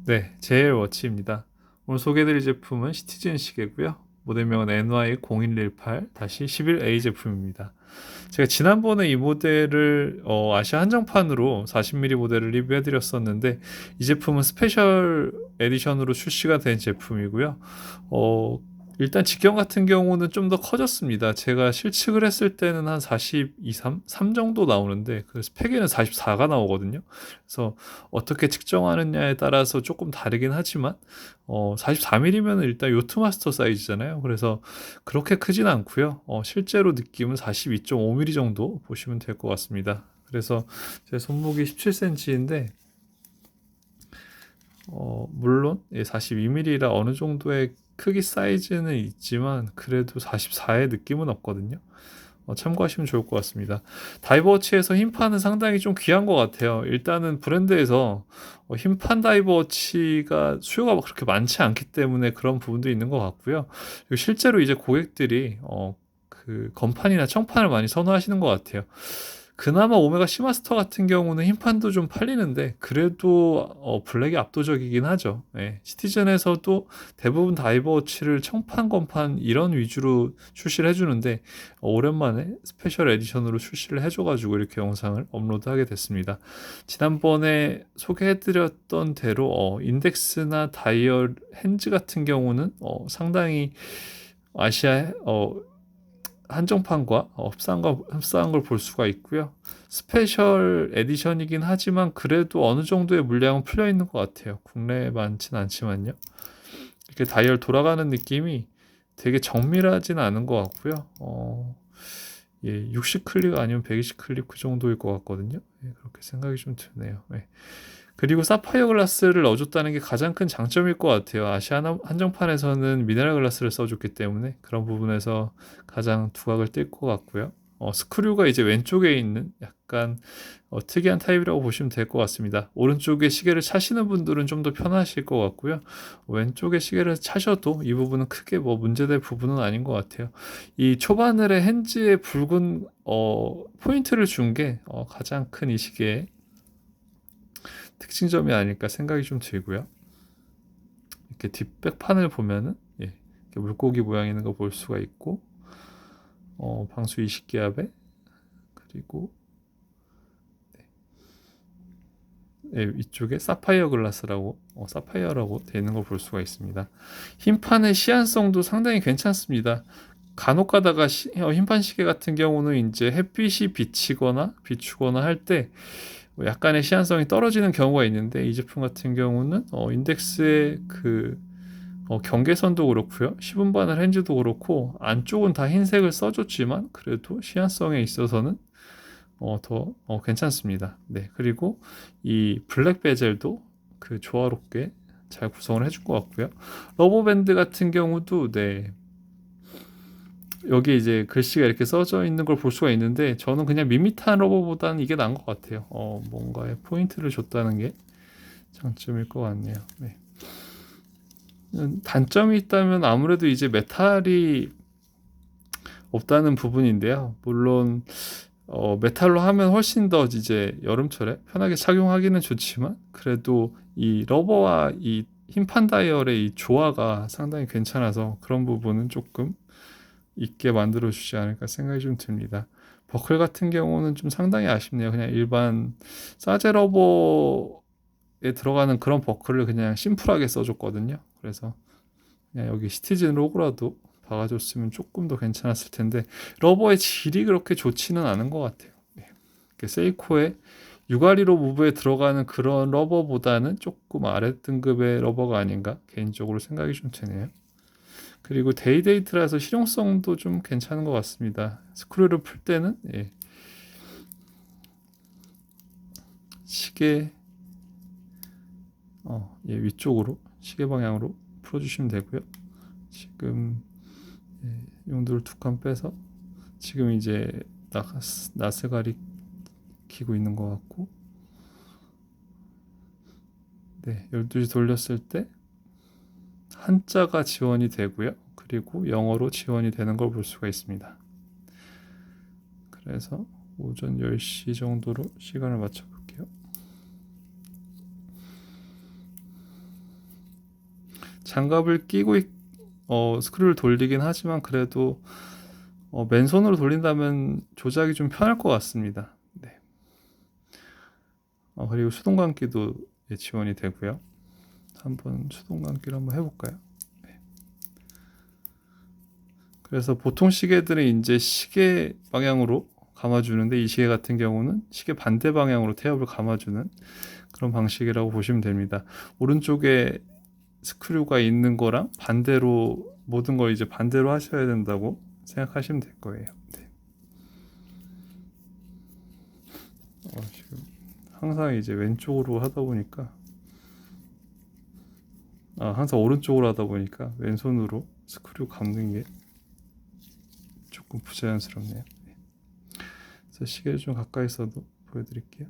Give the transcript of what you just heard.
네, JL 워치입니다. 오늘 소개해드릴 제품은 시티즌 시계고요. 모델명은 NY0118-11A 제품입니다. 제가 지난번에 이 모델을 아시아 한정판으로 40mm 모델을 리뷰해드렸었는데 이 제품은 스페셜 에디션으로 출시가 된 제품이고요. 어, 일단 직경 같은 경우는 좀 더 커졌습니다. 제가 실측을 했을 때는 한 42, 3 정도 나오는데 그 스펙에는 44가 나오거든요. 그래서 어떻게 측정하느냐에 따라서 조금 다르긴 하지만 44mm면 일단 요트마스터 사이즈잖아요. 그래서 그렇게 크진 않고요. 실제로 느낌은 42.5mm 정도 보시면 될 것 같습니다. 그래서 제 손목이 17cm인데 물론 42mm라 어느 정도의 크기 사이즈는 있지만 그래도 44의 느낌은 없거든요. 참고하시면 좋을 것 같습니다. 다이버워치에서 흰판은 상당히 좀 귀한 것 같아요. 일단은 브랜드에서 흰판 다이버워치가 수요가 그렇게 많지 않기 때문에 그런 부분도 있는 것 같고요. 그리고 실제로 이제 고객들이 그 건판이나 청판을 많이 선호하시는 것 같아요. 그나마 오메가 시마스터 같은 경우는 흰판도 좀 팔리는데 그래도 블랙이 압도적이긴 하죠. 예, 시티즌에서도 대부분 다이버워치를 청판, 건판 이런 위주로 출시를 해주는데 오랜만에 스페셜 에디션으로 출시를 해줘가지고 이렇게 영상을 업로드하게 됐습니다. 지난번에 소개해드렸던 대로 인덱스나 다이얼 핸즈 같은 경우는 상당히 아시아 한정판과 흡사한 걸 볼 수가 있고요. 스페셜 에디션이긴 하지만 그래도 어느 정도의 물량은 풀려 있는 것 같아요. 국내에 많진 않지만요. 이렇게 다이얼 돌아가는 느낌이 되게 정밀하진 않은 것 같고요. 예, 60 클릭 아니면 120 클릭 그 정도일 것 같거든요. 예, 그렇게 생각이 좀 드네요. 예. 그리고 사파이어 글라스를 넣어줬다는 게 가장 큰 장점일 것 같아요. 아시아 한정판에서는 미네랄 글라스를 써줬기 때문에 그런 부분에서 가장 두각을 띨 것 같고요. 스크류가 이제 왼쪽에 있는 약간 특이한 타입이라고 보시면 될 것 같습니다. 오른쪽에 시계를 차시는 분들은 좀 더 편하실 것 같고요. 왼쪽에 시계를 차셔도 이 부분은 크게 뭐 문제될 부분은 아닌 것 같아요. 이 초바늘의 핸즈에 붉은 포인트를 준 게 가장 큰 이 시계의 특징점이 아닐까 생각이 좀 들고요. 이렇게 뒷백판을 보면은 이렇게 물고기 모양 있는 거 볼 수가 있고 방수 20기압에 그리고 이쪽에 사파이어 글라스라고 사파이어라고 되어 있는 걸 볼 수가 있습니다. 흰판의 시안성도 상당히 괜찮습니다. 간혹 가다가 흰판 시계 같은 경우는 이제 햇빛이 비추거나 할 때 약간의 시안성이 떨어지는 경우가 있는데 이 제품 같은 경우는 인덱스의 그 경계선도 그렇고요. 10분바늘 핸즈도 그렇고 안쪽은 다 흰색을 써줬지만 그래도 시안성에 있어서는 더 괜찮습니다. 네, 그리고 이 블랙 베젤도 그 조화롭게 잘 구성을 해줄 것 같고요. 러버 밴드 같은 경우도 네, 여기 이제 글씨가 이렇게 써져 있는 걸 볼 수가 있는데 저는 그냥 밋밋한 러버보다는 이게 나은 것 같아요. 뭔가에 포인트를 줬다는 게 장점일 것 같네요. 네. 단점이 있다면 아무래도 이제 메탈이 없다는 부분인데요. 물론 메탈로 하면 훨씬 더 이제 여름철에 편하게 착용하기는 좋지만 그래도 이 러버와 이 흰판 다이얼의 이 조화가 상당히 괜찮아서 그런 부분은 조금 있게 만들어 주지 않을까 생각이 좀 듭니다. 버클 같은 경우는 좀 상당히 아쉽네요. 그냥 일반 사제 러버에 들어가는 그런 버클을 그냥 심플하게 써줬거든요. 그래서 그냥 여기 시티즌 로고라도 박아줬으면 조금 더 괜찮았을 텐데 러버의 질이 그렇게 좋지는 않은 것 같아요. 세이코의 유가리로 무브에 들어가는 그런 러버보다는 조금 아래 등급의 러버가 아닌가 개인적으로 생각이 좀 드네요. 그리고 데이데이트라서 실용성도 좀 괜찮은 것 같습니다. 스크류를 풀 때는 시계 위쪽으로 시계 방향으로 풀어주시면 되고요. 지금 용도를 두 칸 빼서 지금 이제 낫을 가리키고 있는 것 같고 네, 12시 돌렸을 때 한자가 지원이 되고요. 그리고 영어로 지원이 되는 걸 볼 수가 있습니다. 그래서 오전 10시 정도로 시간을 맞춰 볼게요. 장갑을 끼고 스크류를 돌리긴 하지만 그래도 맨손으로 돌린다면 조작이 좀 편할 것 같습니다. 네. 그리고 수동 감기도 지원이 되고요. 한번 수동 감기를 한번 해볼까요? 네. 그래서 보통 시계들은 이제 시계 방향으로 감아주는데 이 시계 같은 경우는 시계 반대 방향으로 태엽을 감아주는 그런 방식이라고 보시면 됩니다. 오른쪽에 스크류가 있는 거랑 반대로 모든 걸 이제 반대로 하셔야 된다고 생각하시면 될 거예요. 네. 지금 항상 이제 왼쪽으로 하다 보니까 항상 오른쪽으로 하다 보니까 왼손으로 스크류 감는 게 조금 부자연스럽네요. 네. 그래서 시계를 좀 가까이서도 보여드릴게요.